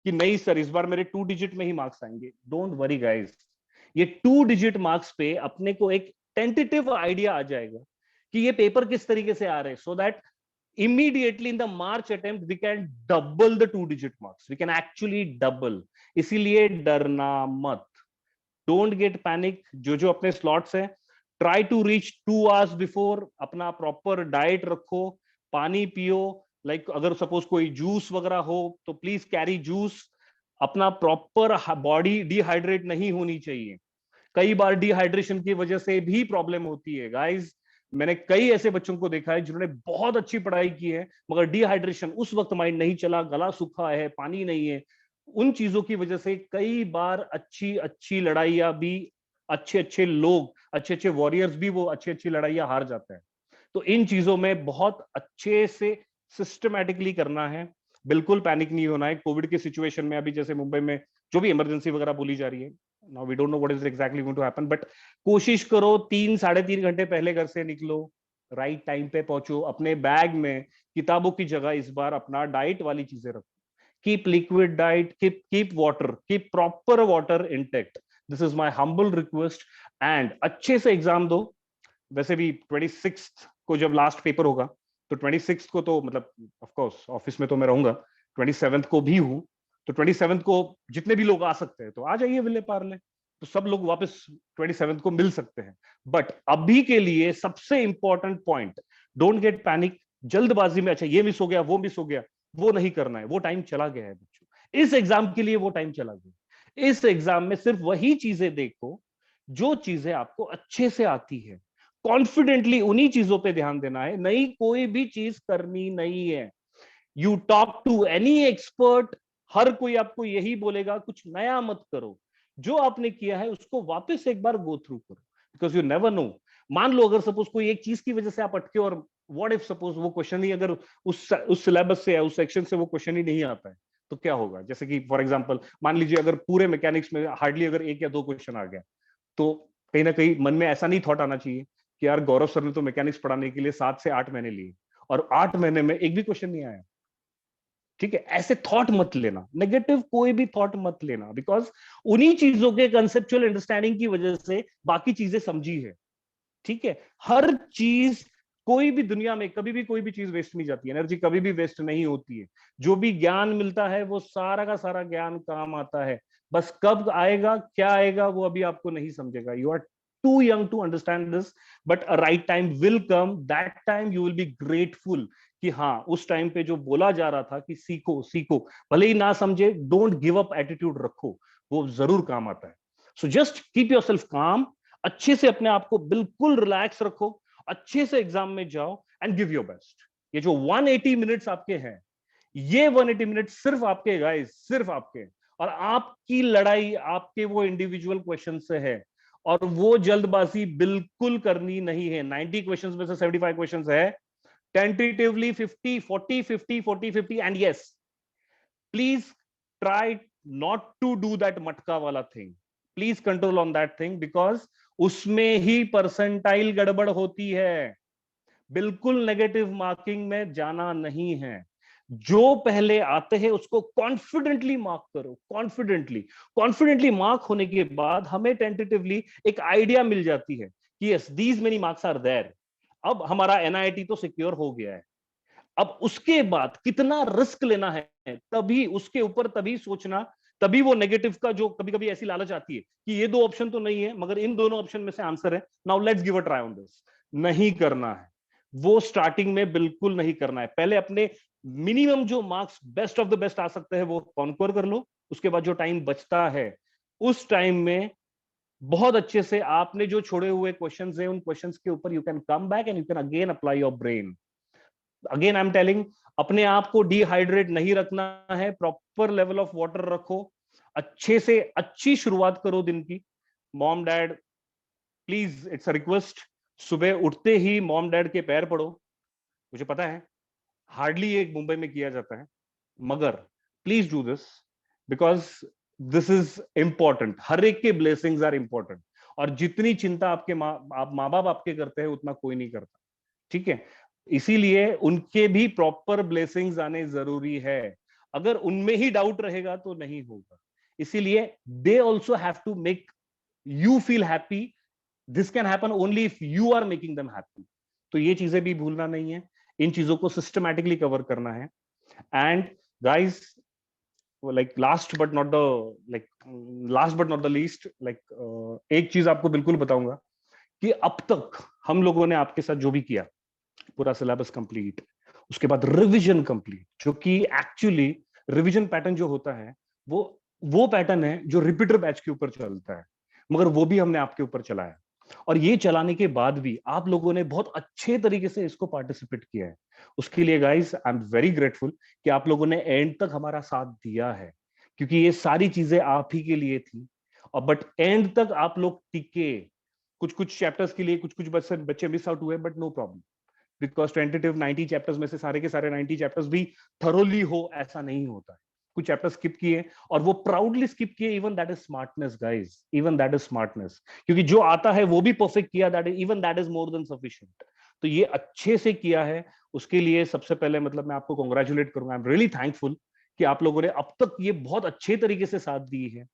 कि नहीं सर इस बार मेरे 2 डिजिट में ही मार्क्स आएंगे। डोंट वरी गाइस, ये 2 डिजिट मार्क्स पे अपने को एक टेंटेटिव आइडिया आ जाएगा कि ये पेपर किस तरीके से आ रहे हैं, so that immediately in the March attempt we can double the 2 digit marks, we can actually double। इसीलिए डरना मत, डोंट गेट पैनिक। जो जो अपने स्लॉट्स हैं try to reach 2 hours before, अपना प्रॉपर डाइट रखो, पानी पियो, लाइक अगर सपोज कोई जूस वगैरह हो तो प्लीज कैरी जूस। अपना प्रॉपर बॉडी डिहाइड्रेट नहीं होनी चाहिए। कई बार डिहाइड्रेशन की वजह से भी प्रॉब्लम होती है गाइस। मैंने कई ऐसे बच्चों को देखा है जिन्होंने बहुत अच्छी पढ़ाई की है मगर डिहाइड्रेशन उस वक्त माइंड नहीं चला, गला सूखा है, पानी नहीं है, उन चीजों की वजह से कई बार अच्छी अच्छी लड़ाइयां भी, अच्छे अच्छे लोग, अच्छे अच्छे वॉरियर्स भी वो अच्छी अच्छी लड़ाइयां हार जाते हैं। तो इन चीजों में बहुत अच्छे से सिस्टमैटिकली करना है, बिल्कुल पैनिक नहीं होना है। कोविड की सिचुएशन में अभी जैसे मुंबई में जो भी इमरजेंसी वगैरह बोली जा रही है, now we don't know what is exactly going to happen, but कोशिश करो 3 साढ़े 3 घंटे पहले घर से निकलो, राइट टाइम पे पहुंचो। अपने बैग में किताबों की जगह इस बार अपना डाइट वाली चीजें रखो। Keep liquid diet, keep water, keep proper water intact, this is my humble request. And अच्छे से एग्जाम दो। वैसे भी 26 को जब लास्ट पेपर होगा तो 26 को तो मतलब ऑफ कोर्स ऑफिस में तो मैं रहूंगा, 27 को भी हूं, तो 27 को जितने भी लोग आ सकते हैं तो आ जाइए विले पार्ले, तो सब लोग वापस 27 को मिल सकते हैं। बट अभी के लिए सबसे important point, don't get panic. जल्दबाजी में अच्छा ये मिस हो गया वो मिस हो गया, वो नहीं करना है, वो टाइम चला गया है बच्चों, इस एग्जाम के लिए वो टाइम चला गया। इस एग्जाम में सिर्फ वही चीजें देखो जो चीजें आपको अच्छे से आती है, कॉन्फिडेंटली उन्हीं चीजों पे ध्यान देना है, नई कोई भी चीज करनी नहीं है। You talk to any expert, हर कोई आपको यही बोलेगा कुछ नया मत करो, जो आपने किया है उसको वापस एक बार गो थ्रू करो, बिकॉज यू नेवर नो। मान लो अगर सपोज कोई एक चीज की वजह से आप अटके, और व्हाट इफ सपोज वो क्वेश्चन ही अगर उस सिलेबस से है, उस सेक्शन से वो क्वेश्चन ही नहीं आता है, तो क्या होगा? जैसे कि फॉर एग्जांपल मान लीजिए अगर पूरे मैकेनिक्स में हार्डली अगर 1 या 2 क्वेश्चन आ गया, तो कहीं ना कहीं मन में ऐसा नहीं थॉट आना चाहिए कि यार गौरव सर ने तो मैकेनिक्स पढ़ाने के लिए 7 से 8 महीने लिए और 8 महीने में एक भी क्वेश्चन नहीं आया। ठीक है, ऐसे थॉट मत लेना, नेगेटिव कोई भी थॉट मत लेना, बिकॉज उन्हीं चीजों के कंसेप्चुअल अंडरस्टैंडिंग की वजह से बाकी चीजें समझी है। ठीक है, हर चीज, कोई भी दुनिया में कभी भी कोई भी चीज वेस्ट नहीं जाती, एनर्जी कभी भी वेस्ट नहीं होती है। जो भी ज्ञान मिलता है वो सारा का सारा ज्ञान काम आता है, बस कब आएगा क्या आएगा वो अभी आपको नहीं समझेगा। You are too young to understand this, but a right time will come, that time you will be grateful कि हाँ उस टाइम पे जो बोला जा रहा था कि सीखो सीखो, भले ही ना समझे, डोंट गिव अप एटीट्यूड रखो, वो जरूर काम आता है। So just keep your self काम, अच्छे से अपने आप को बिल्कुल रिलैक्स रखो, अच्छे से एग्जाम में जाओ एंड गिव योर बेस्ट। ये जो 180 मिनट्स आपके हैं, ये 180 मिनट्स सिर्फ आपके गाइस, सिर्फ आपके, और आपकी लड़ाई आपके वो इंडिविजुअल क्वेश्चन से है, और वो जल्दबाजी बिल्कुल करनी नहीं है। 90 क्वेश्चंस में से 75 क्वेश्चंस है, tentatively 50 40 50 40 50, and yes please try not to do that matka वाला thing, please control on that thing, because उसमें ही परसेंटाइल गड़बड़ होती है। बिल्कुल नेगेटिव मार्किंग में जाना नहीं है। जो पहले आते हैं उसको कॉन्फिडेंटली मार्क करो, कॉन्फिडेंटली। कॉन्फिडेंटली मार्क होने के बाद हमें टेंटेटिवली एक आइडिया मिल जाती है कि yes these many marks are there, अब हमारा एनआईटी तो सिक्योर हो गया है। अब उसके बाद कितना रिस्क लेना है, तभी उसके ऊपर तभी सोचना, तभी वो नेगेटिव का जो कभी कभी ऐसी लालच आती है कि ये 2 ऑप्शन तो नहीं है मगर इन दोनों ऑप्शन में से आंसर है, now let's give a try on this, नहीं करना है। वो स्टार्टिंग में बिल्कुल नहीं करना है। पहले अपने मिनिमम जो marks best of the best आ सकते हैं वो कॉन्क्वर कर लो, उसके बाद जो टाइम बचता है उस टाइम में बहुत अच्छे से आपने जो छोड़े हुए क्वेश्चंस हैं उन क्वेश्चंस के ऊपर you can come back and you can again apply your brain. Again I am telling, अपने आप को डिहाइड्रेट नहीं रखना है, प्रॉपर लेवल ऑफ वाटर रखो, अच्छे से अच्छी शुरुआत करो दिन की। Mom dad please, it's a request, सुबह उठते ही मॉम डैड के पैर पड़ो। मुझे पता है हार्डली एक मुंबई में किया जाता है, मगर please do this, because this is important. हर एक के ब्लेसिंग्स आर इंपॉर्टेंट, और जितनी चिंता आपके माँ बाप आपके करते हैं उतना कोई नहीं करता। ठीक है, इसीलिए उनके भी प्रॉपर ब्लेसिंग्स आने जरूरी है। अगर उनमें ही डाउट रहेगा तो नहीं होगा। इसीलिए they also have to make you feel happy. This can happen only if you are making them happy. तो ये चीजें भी भूलना नहीं है, इन चीजों को सिस्टमैटिकली कवर करना है। And guys, like last but not the least, एक चीज आपको बिल्कुल बताऊंगा कि अब तक हम लोगों ने आपके साथ जो भी किया, पूरा सिलेबस कंप्लीट, उसके बाद रिवीजन कंप्लीट, जो कि एक्चुअली रिवीजन पैटर्न जो होता है वो पैटर्न है जो रिपीटर बैच के ऊपर चलता है, मगर वो भी हमने आपके ऊपर चलाया। और ये चलाने के बाद भी आप लोगों ने बहुत अच्छे तरीके से इसको पार्टिसिपेट किया है। उसके लिए guys I am very grateful कि आप लोगों ने एंड तक हमारा साथ दिया है, क्योंकि ये सारी चीजें आप ही के लिए थी। और बट एंड तक आप लोग टिके। कुछ कुछ चैप्टर्स के लिए कुछ कुछ बच्चे मिस आउट हुए, but no problem, because tentative 90 chapters में से सारे के सारे 90 चैप्टर्स भी थरोली हो ऐसा नहीं होता है। कुछ चैप्टर्स स्किप किए, और वो प्राउडली स्किप किए। Even that is smartness guys, even that is smartness, क्योंकि जो आता है वो भी परफेक्ट किया, that is even that is more than sufficient. तो ये अच्छे से किया है, उसके लिए सबसे पहले मतलब मैं आपको कॉन्ग्रेचुलेट करूंगा। आई एम रियली थैंकफुल कि आप लोगों ने अब तक ये बहुत अच्छे तरीके से साथ दी है।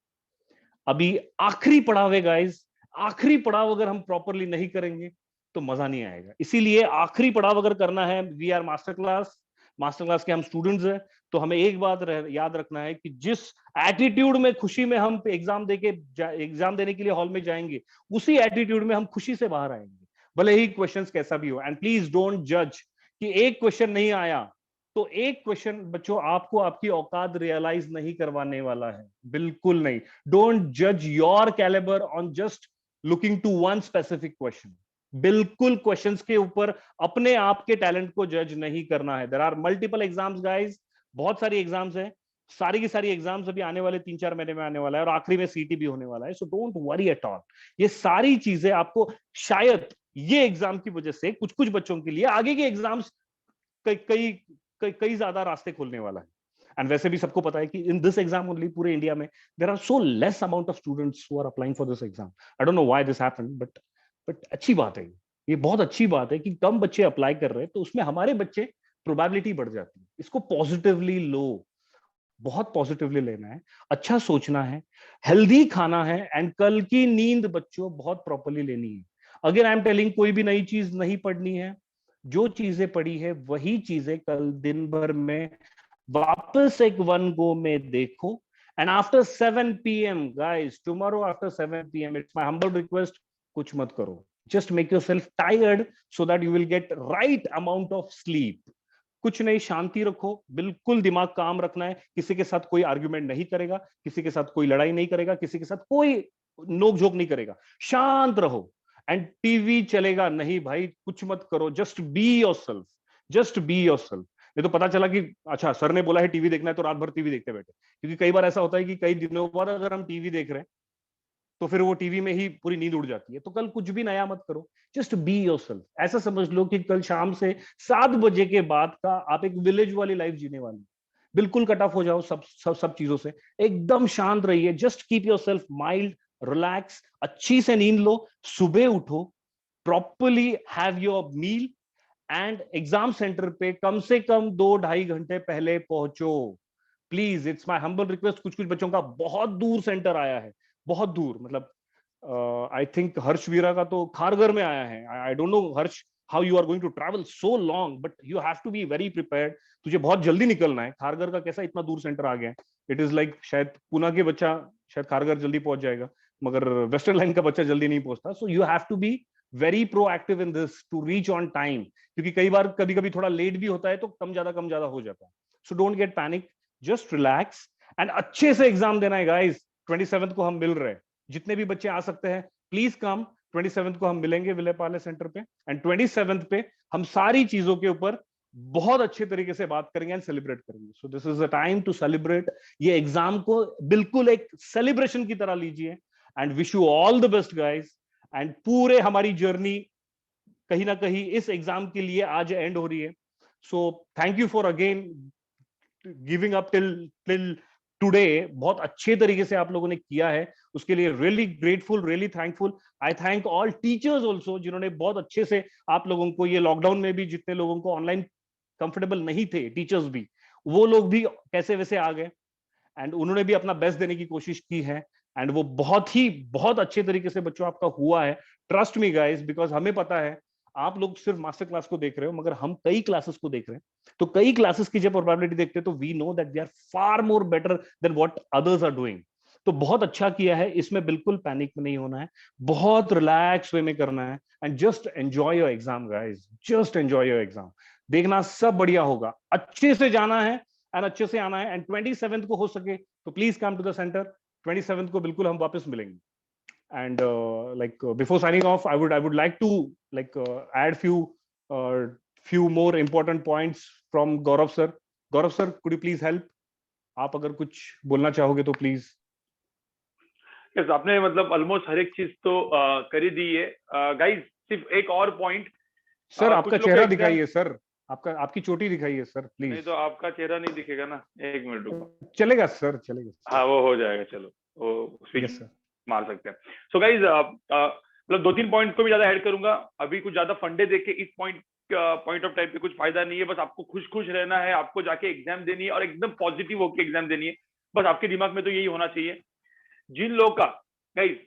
अभी आखिरी पड़ाव है गाइस, आखिरी पड़ाव अगर हम प्रॉपरली नहीं करेंगे तो मजा नहीं आएगा। इसीलिए आखिरी पड़ाव अगर करना है, वी आर मास्टर क्लास के हम स्टूडेंट्स हैं, तो हमें एक बात याद रखना है कि जिस एटीट्यूड में खुशी में हम एग्जाम देने के लिए हॉल में जाएंगे, उसी एटीट्यूड में हम खुशी से बाहर आएंगे, भले ही क्वेश्चंस कैसा भी हो। एंड प्लीज डोंट जज कि एक क्वेश्चन नहीं आया तो एक क्वेश्चन बच्चों आपको आपकी औकात रियलाइज नहीं करवाने वाला है, बिल्कुल नहीं। डोंट जज your calibre on just looking to one specific question. बिल्कुल क्वेश्चंस के ऊपर अपने आप के टैलेंट को जज नहीं करना है। There are multiple exams guys, बहुत सारी एग्जाम्स हैं, सारी की सारी एग्जाम्स अभी आने वाले 3-4 महीने में आने वाला है, और आखिरी में सीटी भी होने वाला है। So don't worry at all. ये सारी चीजें आपको शायद ये एग्जाम की वजह से कुछ कुछ बच्चों के लिए आगे के एग्जाम्स कई कई ज्यादा रास्ते खोलने वाला है। एंड वैसे भी सबको पता है कि इन दिस एग्जाम ओनली पूरे इंडिया में there are so less amount of students who are applying for this exam. I don't know why this happened, but अच्छी बात है। ये बहुत अच्छी बात है कि कम बच्चे अप्लाई कर रहे हैं, तो उसमें हमारे बच्चे प्रोबेबिलिटी बढ़ जाती है। इसको पॉजिटिवली लो, बहुत पॉजिटिवली लेना है, अच्छा सोचना है, हेल्दी खाना है, एंड कल की नींद बच्चों बहुत प्रॉपरली लेनी है। अगर आई एम टेलिंग कोई भी नई चीज नहीं पढ़नी है, जो चीजें पढ़ी है वही चीजें कल दिन भर में वापस एक वन गो में देखो। And after 7 PM guys, tomorrow after 7 PM, it's my humble request, कुछ मत करो। Just make yourself tired so that you will get right amount of sleep. कुछ नहीं, शांति रखो, बिल्कुल दिमाग काम रखना है। किसी के साथ कोई आर्ग्यूमेंट नहीं करेगा, किसी के साथ कोई लड़ाई नहीं करेगा, किसी के साथ कोई नोक झोंक नहीं करेगा, शांत रहो। एंड टीवी चलेगा नहीं भाई, कुछ मत करो, just be yourself, just be yourself. नहीं तो पता चला कि अच्छा सर ने बोला है टीवी देखना है तो रात भर टीवी देखते बैठे। क्योंकि कई बार ऐसा होता है कि कई दिनों बाद अगर हम टीवी देख रहे हैं तो फिर वो टीवी में ही पूरी नींद उड़ जाती है। तो कल कुछ भी नया मत करो, जस्ट बी योरसेल्फ। ऐसा समझ लो कि कल शाम से 7 बजे के बाद का आप एक विलेज वाली लाइफ जीने वाली। बिल्कुल कट ऑफ हो जाओ सब चीजों से, एकदम शांत रहिए, just keep yourself mild, relax, अच्छी से नींद लो, सुबह उठो, properly have your meal, and exam centre पे कम से कम 2-2.5 घंटे पहले पहुंचो। Please, it's my humble request. कुछ कुछ बच्चों का बहुत दूर सेंटर आया है, बहुत दूर, मतलब आई थिंक हर्ष वीरा का तो खारगर में आया है। I don't know Harsh how you are going to travel so long, but you have to be very prepared. तुझे बहुत जल्दी निकलना है। खारगर का कैसा इतना दूर सेंटर आ गया है, इट इज लाइक शायद पुणे के बच्चा शायद खारगर जल्दी पहुंच जाएगा, मगर वेस्टर्न लाइन का बच्चा जल्दी नहीं पहुंचता। So you have to be very proactive in this to reach on time, क्योंकि कई बार कभी कभी थोड़ा लेट भी होता है तो कम ज्यादा हो जाता है। So don't get panic, just relax, and अच्छे से एग्जाम देना है गाइस। 27 को हम मिल रहे हैं, जितने भी बच्चे आ सकते हैं प्लीज कम। 27 को हम मिलेंगे विले पार्ले सेंटर पे, एंड 27 पे हम सारी चीजों के ऊपर बहुत अच्छे तरीके से बात करेंगे एंड सेलिब्रेट करेंगे। So this is a time to celebrate. ये एग्जाम को बिल्कुल एक सेलिब्रेशन की तरह लीजिए, and wish you all the best guys. And पूरे हमारी जर्नी कहीं ना कहीं इस एग्जाम के लिए आज एंड हो रही है। So thank you for again giving up till today. बहुत अच्छे तरीके से आप लोगों ने किया है, उसके लिए रियली ग्रेटफुल, रियली थैंकफुल। आई थैंक ऑल टीचर्स ऑल्सो, जिन्होंने बहुत अच्छे से आप लोगों को ये लॉकडाउन में भी जितने लोगों को ऑनलाइन कंफर्टेबल नहीं थे, टीचर्स भी, वो लोग भी कैसे वैसे आ गए एंड उन्होंने भी अपना बेस्ट देने की कोशिश की है एंड वो बहुत अच्छे तरीके से बच्चों आपका हुआ है। ट्रस्ट मी गाइस, बिकॉज हमें पता है आप लोग सिर्फ मास्टर क्लास को देख रहे हो, मगर हम कई क्लासेस को देख रहे हैं। तो कई क्लासेस की जब प्रोबेबिलिटी देखते हैं तो we know that we are far more better than what others are doing. तो बहुत अच्छा किया है, इसमें बिल्कुल पैनिक में नहीं होना है, बहुत रिलैक्स वे में करना है and just enjoy your exam guys, just enjoy your exam. देखना सब बढ़िया होगा, अच्छे से जाना है एंड अच्छे से आना है एंड 27th को हो सके तो please come to the centre. 27th को बिल्कुल हम वापस मिलेंगे। And before signing off, I would like to add few more important points from Gaurav sir. Gaurav sir, could you please help? आप अगर कुछ बोलना चाहोगे तो प्लीज। यस, आपने मतलब ऑलमोस्ट हर एक चीज तो कर ही दी है। गाइस सिर्फ एक और पॉइंट, सर आपका चेहरा दिखाइए सर, आपकी चोटी दिखाइए सर प्लीज। नहीं तो आपका चेहरा नहीं दिखेगा ना, एक मिनट रुको। चलेगा सर, चलेगा। हाँ वो हो जाएगा, चलो वो स्विच मार सकते हैं। सो गाइस मतलब 2-3 पॉइंट को भी ज्यादा ऐड करूंगा, अभी कुछ ज्यादा फंडे देके इस पॉइंट ऑफ टाइम पे कुछ फायदा नहीं है। बस आपको खुश खुश रहना है, आपको जाके एग्जाम देनी है और एकदम पॉजिटिव होकर एग्जाम देनी है। बस आपके दिमाग में तो यही होना चाहिए। जिन लोगों का गाइस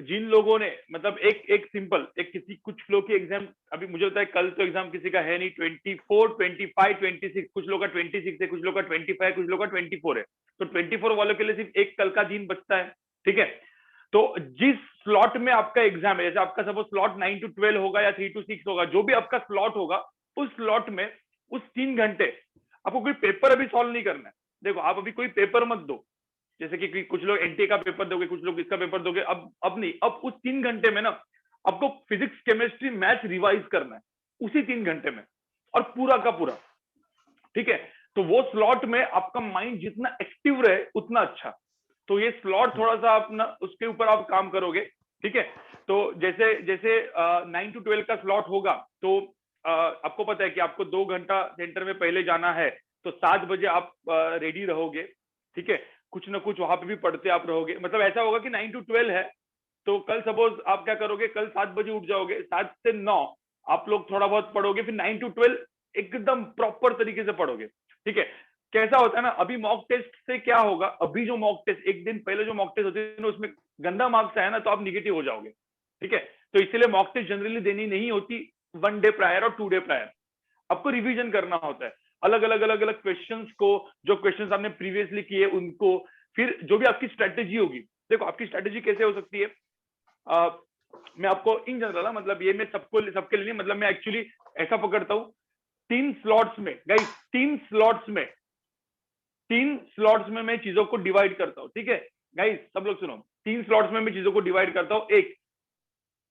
जिन लोगों ने मतलब एक सिंपल किसी कुछ लोग की एग्जाम, अभी मुझे लगता है कल तो एग्जाम किसी का है नहीं, 24, 25, 26, कुछ लोग का 26 है, कुछ लोग का 25 है, कुछ लोग का 24 है। तो 24 वालों के लिए सिर्फ एक कल का दिन बचता है, ठीक है। तो जिस स्लॉट में आपका एग्जाम है, जैसे आपका सपोज स्लॉट 9 to 12 होगा या 3 to 6 होगा, जो भी आपका स्लॉट होगा, उस स्लॉट में उस 3 घंटे आपको कोई पेपर अभी सॉल्व नहीं करना है। देखो आप अभी कोई पेपर मत दो, जैसे कि कुछ लोग एनटीए का पेपर दोगे, कुछ लोग इसका पेपर दोगे, अब नहीं, अब उस 3 घंटे में ना आपको फिजिक्स, केमिस्ट्री, मैथ्स रिवाइज करना है उसी 3 घंटे में, और पूरा का पूरा, ठीक है। तो वो स्लॉट में आपका माइंड जितना एक्टिव रहे उतना अच्छा। तो ये स्लॉट थोड़ा सा अपना उसके ऊपर आप काम करोगे, ठीक है। तो जैसे जैसे 9 to 12 का स्लॉट होगा, तो आपको पता है कि आपको 2 घंटा सेंटर में पहले जाना है, तो 7 बजे आप रेडी रहोगे, ठीक है। कुछ ना कुछ वहां पे भी पढ़ते आप रहोगे, मतलब ऐसा होगा कि 9 to 12 है, तो कल सपोज आप क्या करोगे, कल 7 बजे उठ जाओगे, 7 से 9 आप लोग थोड़ा बहुत पढ़ोगे, फिर 9 to 12 एकदम प्रॉपर तरीके से पढ़ोगे, ठीक है। कैसा होता है ना, अभी मॉक टेस्ट से क्या होगा, अभी जो मॉक टेस्ट एक दिन पहले जो मॉक टेस्ट होती है ना, उसमें गंदा मार्क्स आया ना तो आप निगेटिव हो जाओगे, ठीक है। तो इसलिए मॉक टेस्ट जनरली देनी नहीं होती 1 डे प्रायर और 2 डे प्रायर, आपको रिवीजन करना होता है अलग अलग क्वेश्चंस को, जो क्वेश्चंस आपने प्रीवियसली किए उनको, फिर जो भी आपकी स्ट्रेटेजी होगी। देखो आपकी स्ट्रेटेजी कैसे हो सकती है, मैं आपको इन जनरल, मतलब ये मैं सबके लिए, मतलब मैं एक्चुअली ऐसा पकड़ता हूँ, 3 स्लॉट्स में गाइस, 3 स्लॉट्स में मैं चीजों को डिवाइड करता हूँ, ठीक है गाइस, सब लोग सुनो, 3 स्लॉट्स में मैं चीजों को डिवाइड करता हूँ। एक,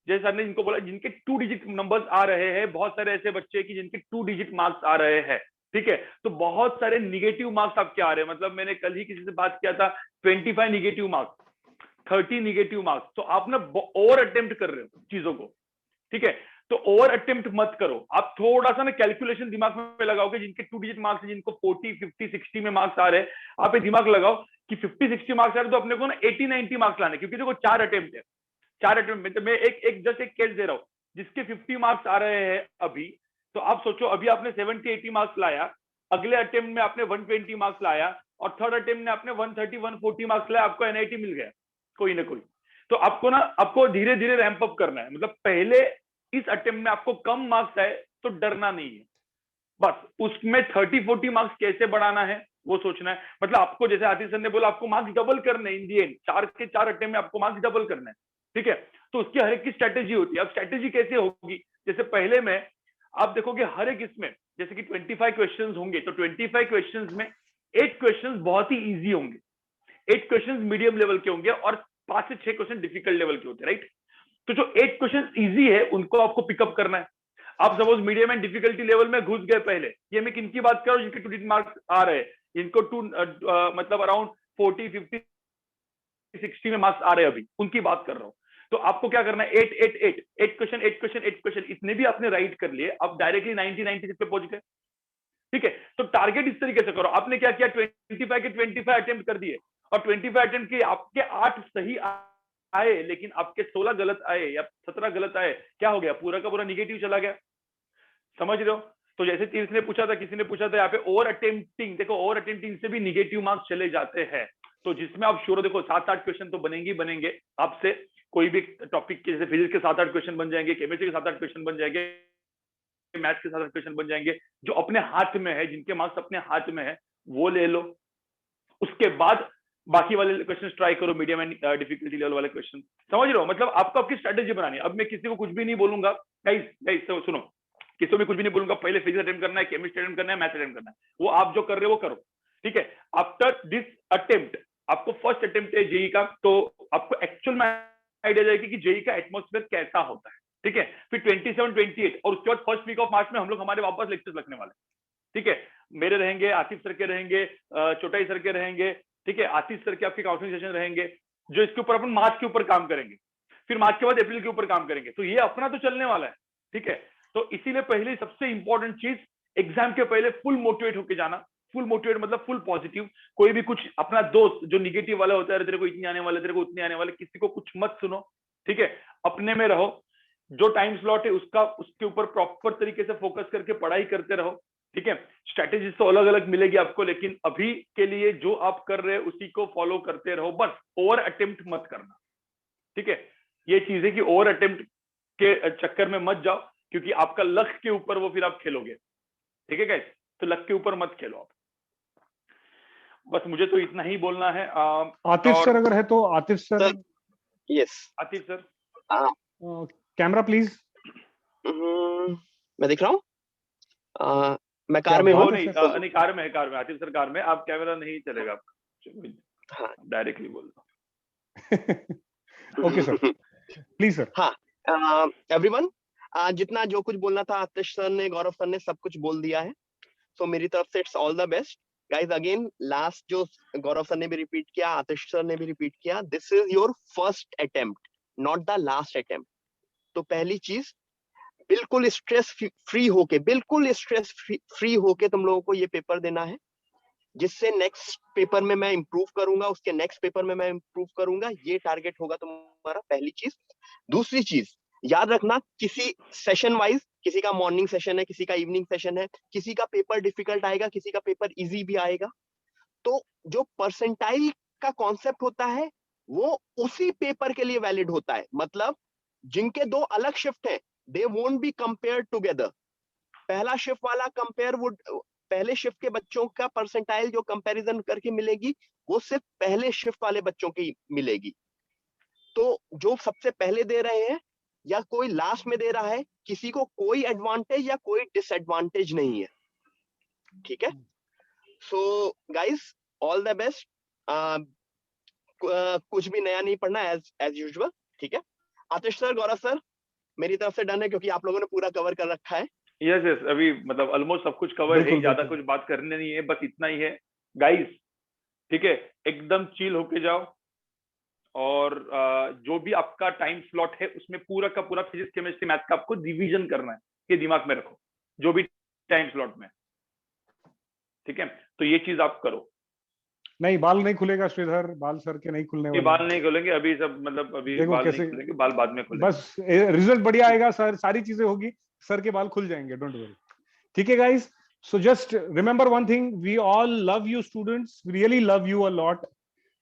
जैसे आपने जिनको बोला जिनके 2 डिजिट नंबर्स आ रहे हैं, बहुत सारे ऐसे बच्चे कि जिनके 2 डिजिट मार्क्स आ रहे हैं, ठीक है। तो बहुत सारे निगेटिव मार्क्स आपके आ रहे हैं, मतलब मैंने कल ही किसी से बात किया था, 25 निगेटिव मार्क्स, 30 निगेटिव मार्क्स। तो आप ना ओवर अटेम्प्ट कर रहे हो चीजों को, ठीक है। तो ओवर अटेम्प्ट मत करो, आप थोड़ा सा ना कैलकुलेशन दिमाग में लगाओगे, जिनके 2 डिजिट मार्क्स है, जिनको 40, 50, 60 में मार्क्स आ रहे हैं, आप ये दिमाग लगाओ कि 50, 60 मार्क्स आ रहे हैं, तो अपने को ना 80, 90 मार्क्स लाने, क्योंकि देखो 4 अटेम्प्ट है, 4 अटेम्प्ट में तो मैं एक जस्ट एक केस दे रहा हूँ, जिसके 50 मार्क्स आ रहे हैं अभी, तो आप सोचो अभी आपने 70, 80 मार्क्स लाया, अगले अटेम्प्ट में आपने 120 मार्क्स लाया, और थर्ड अटेम्प्ट में आपने 130, 140 मार्क्स लाया, आपको एनआईटी मिल गया कोई ना कोई। तो आपको धीरे धीरे रैंप अप करना है, मतलब पहले इस अटेम्प्ट में आपको कम मार्क्स आए तो डरना नहीं है, बस उसमें 30-40 मार्क्स कैसे बढ़ाना है वो सोचना है। मतलब आपको, जैसे आतिश सर ने बोला, आपको मार्क्स डबल करने इन दी एंड, 4 के 4 अटेम्प्ट में आपको मार्क्स डबल करना है, ठीक है। तो उसकी हर एक की स्ट्रेटेजी होती है। अब स्ट्रेटेजी कैसे होगी, जैसे पहले में आप देखोगे हर एक इसमें, जैसे कि 25 क्वेश्चंस होंगे, तो 25 क्वेश्चंस में 8 क्वेश्चंस बहुत ही इजी होंगे, 8 क्वेश्चंस मीडियम लेवल के होंगे, और 5 से 6 क्वेश्चन डिफिकल्ट लेवल के होते हैं, राइट। तो जो 8 क्वेश्चन इजी है उनको आपको पिकअप करना है। आप suppose medium and difficulty level में घुस गए पहले, ये मैं किनकी बात कर रहा हूँ, जिनके 2 मार्क्स आ रहे हैं, इनको मतलब अराउंड 40, 50, 60 में मार्क्स आ रहे हैं अभी, उनकी बात कर रहा हूँ। तो आपको क्या करना है, 8 क्वेश्चन इतने भी आपने राइट कर लिए, आप डायरेक्टली 90, 96 पे पहुंच गए, ठीक है। तो टारगेट इस तरीके से करो, आपने क्या किया, 25 के 25 अटेम्प्ट कर दिए, और 25 अटेम्प्ट के आपके 8 सही आए, लेकिन आपके 16 गलत आए या 17 गलत आए, क्या हो गया, पूरा का पूरा निगेटिव चला गया, समझ रहे हो। तो जैसे तीर्थ ने पूछा था, किसी ने पूछा था यहाँ पे ओवर अटेम्प्टिंग, देखो ओवर अटेम्प्टिंग से भी निगेटिव मार्क्स चले जाते हैं। तो जिसमें आप श्योर, देखो 7-8 क्वेश्चन तो बनेंगे आपसे, कोई भी टॉपिक के, जैसे फिजिक्स के 7-8 क्वेश्चन बन जाएंगे, केमिस्ट्री के 7-8 क्वेश्चन बन जाएंगे, मैथ्स के 7-8 क्वेश्चन बन जाएंगे, जो अपने हाथ में है, जिनके मार्क्स अपने हाथ में है वो ले लो। उसके बाद बाकी वाले क्वेश्चन ट्राई करो, मीडियम एंड डिफिकल्टी लेवल वाले क्वेश्चन, समझ रहे हो? मतलब आपको आपकी स्ट्रेटेजी बनानी है। अब मैं किसी को कुछ भी नहीं बोलूंगा गाइस, सुनो, किसी को भी कुछ भी नहीं बोलूंगा, पहले फिजिक्स अटेम्प्ट करना है, केमिस्ट्री अटेम्प्ट करना है, मैथ्स अटेम्प्ट करना है, वो आप जो कर रहे हो वो करो, ठीक है? आफ्टर दिस अटेम्प्ट, आपको फर्स्ट अटेम्प्ट है जेई का, तो आपको एक्चुअल में आइडिया जाएगी कि जेई का एटमॉस्फेयर कैसा होता है, ठीक है? फिर 27-28 और उसके बाद फर्स्ट वीक ऑफ मार्च में हम लोग हमारे वापस लेक्चर्स लगने वाले, ठीक है? मेरे रहेंगे, आसिफ सर के रहेंगे, चोटाई सर के रहेंगे, ठीक है? आशीष सर के आपके काउंसलिंग सेशन रहेंगे, जो इसके ऊपर अपन मार्च के ऊपर काम करेंगे, फिर मार्च के बाद अप्रैल के ऊपर काम करेंगे। तो ये अपना तो चलने वाला है, ठीक है? तो इसीलिए पहले सबसे इंपॉर्टेंट चीज, एग्जाम के पहले फुल मोटिवेट होके जाना। फुल मोटिवेट मतलब फुल पॉजिटिव। कोई भी कुछ अपना दोस्त जो निगेटिव वाला होता है, तेरे को इतनी आने वाले, तेरे को उतनी आने वाले, किसी को कुछ मत सुनो, ठीक है? अपने में रहो, जो टाइम स्लॉट है उसके ऊपर प्रॉपर तरीके से फोकस करके पढ़ाई करते रहो, ठीक है? स्ट्रैटेजीज तो अलग अलग मिलेगी आपको, लेकिन अभी के लिए जो आप कर रहे हैं उसी को फॉलो करते रहो, बस ओवर अटेम्प्ट मत करना, ठीक है? ये चीज है कि ओवर अटेम्प्ट के चक्कर में मत जाओ, क्योंकि आपका लक के ऊपर वो फिर आप खेलोगे, ठीक है गाइस? तो लक के ऊपर मत खेलो आप। बस मुझे तो इतना ही बोलना है। आतिफ सर अगर है तो Atif sir. Yes Atif sir, camera please. मैं दिख रहा हूँ, मैं कार में हूँ। नहीं कार में है, कार में आतिफ सर, कार में। आप कैमरा नहीं चलेगा आपका, हाँ डायरेक्टली बोल दो। Okay sir, please sir. हाँ एवरीवन, जितना जो कुछ बोलना था आतिश सर ने, गौरव सर ने सब कुछ बोल दिया है। तो मेरी तरफ से it's all the best guys. Again last जो गौरव सर ने भी रिपीट किया, आतिश सर ने भी रिपीट किया, this is your first attempt, not the last attempt. तो पहली चीज, बिल्कुल स्ट्रेस फ्री होके, बिल्कुल स्ट्रेस फ्री होके तुम लोगों को ये पेपर देना है, जिससे नेक्स्ट पेपर में मैं इंप्रूव करूंगा, उसके नेक्स्ट पेपर में मैं इंप्रूव करूंगा। ये टारगेट होगा तुम्हारा, पहली चीज। दूसरी चीज याद रखना, किसी सेशन वाइज, किसी का मॉर्निंग सेशन है, किसी का इवनिंग सेशन है, किसी का पेपर डिफिकल्ट आएगा, किसी का पेपर इजी भी आएगा। तो जो परसेंटाइल का कॉन्सेप्ट होता है वो उसी पेपर के लिए वैलिड होता है। मतलब जिनके दो अलग शिफ्ट है, they won't be compared together. पहला शिफ्ट वाला कंपेयर वुड, पहले शिफ्ट के बच्चों का परसेंटाइल जो कंपैरिजन करके मिलेगी वो सिर्फ पहले शिफ्ट वाले बच्चों की मिलेगी। तो जो सबसे पहले दे रहे हैं या कोई लास्ट में दे रहा है, किसी को कोई एडवांटेज या कोई डिसएडवांटेज नहीं है, ठीक है? So guys, all the best. कुछ भी नया नहीं पढ़ना, एज यूजुअल, ठीक है? आतिश सर, गौरव सर, मेरी तरफ से डन है, क्योंकि आप लोगों ने पूरा कवर कर रखा है। यस यस, अभी मतलब ऑलमोस्ट सब कुछ कवर है, ज्यादा कुछ बात करने नहीं है, बस इतना ही है गाइस, ठीक है? एकदम चिल होके जाओ, और जो भी आपका टाइम स्लॉट है उसमें पूरा का पूरा फिजिक्स केमिस्ट्री मैथ का आपको रिवीजन करना है, ये दिमाग में रखो, जो भी टाइम स्लॉट में, ठीक है? तो ये चीज आप करो। नहीं, बाल नहीं खुलेगा श्रीधर, बाल सर के नहीं खुलने वाले। बाल नहीं खुलेंगे अभी, सब मतलब अभी बाल नहीं खुलेंगे, बाल बाद में खुलेंगे। बस रिजल्ट बढ़िया आएगा सर, सारी चीजें होगी, सर के बाल खुल जाएंगे, डोंट वरी, ठीक है guys? So just remember one thing, we all love you students, we really love you a lot.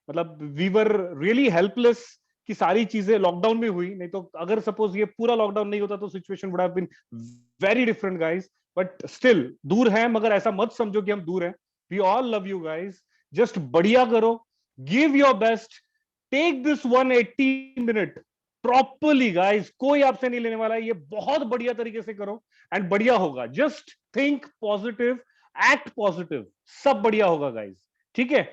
मतलब वी वर रियली हेल्पलेस कि सारी चीजें लॉकडाउन में हुई, नहीं तो अगर सपोज ये पूरा लॉकडाउन नहीं होता तो situation would have been very different guys. But still दूर है, मगर ऐसा मत समझो कि हम दूर हैं। We all love you guys, just बढ़िया करो, give your best, take this 180 minute properly guys, कोई आपसे नहीं लेने वाला है, ये बहुत बढ़िया तरीके से करो एंड बढ़िया होगा। Just think positive, act positive, सब बढ़िया होगा गाइस, ठीक है?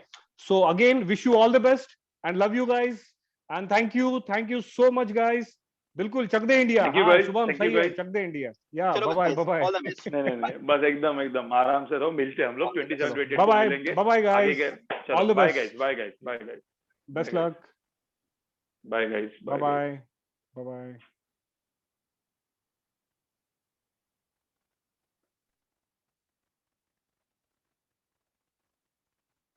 So again, wish you all the best and love you guys and thank you so much guys. बिल्कुल चक दे इंडिया। शुभम सही है, चक दे इंडिया। या बाय बाय। नहीं बस एकदम आराम से रहो, मिलते हैं हम लोग 27-28 को मिलेंगे। Bye guys, all the best, bye guys, best luck, bye guys, bye bye.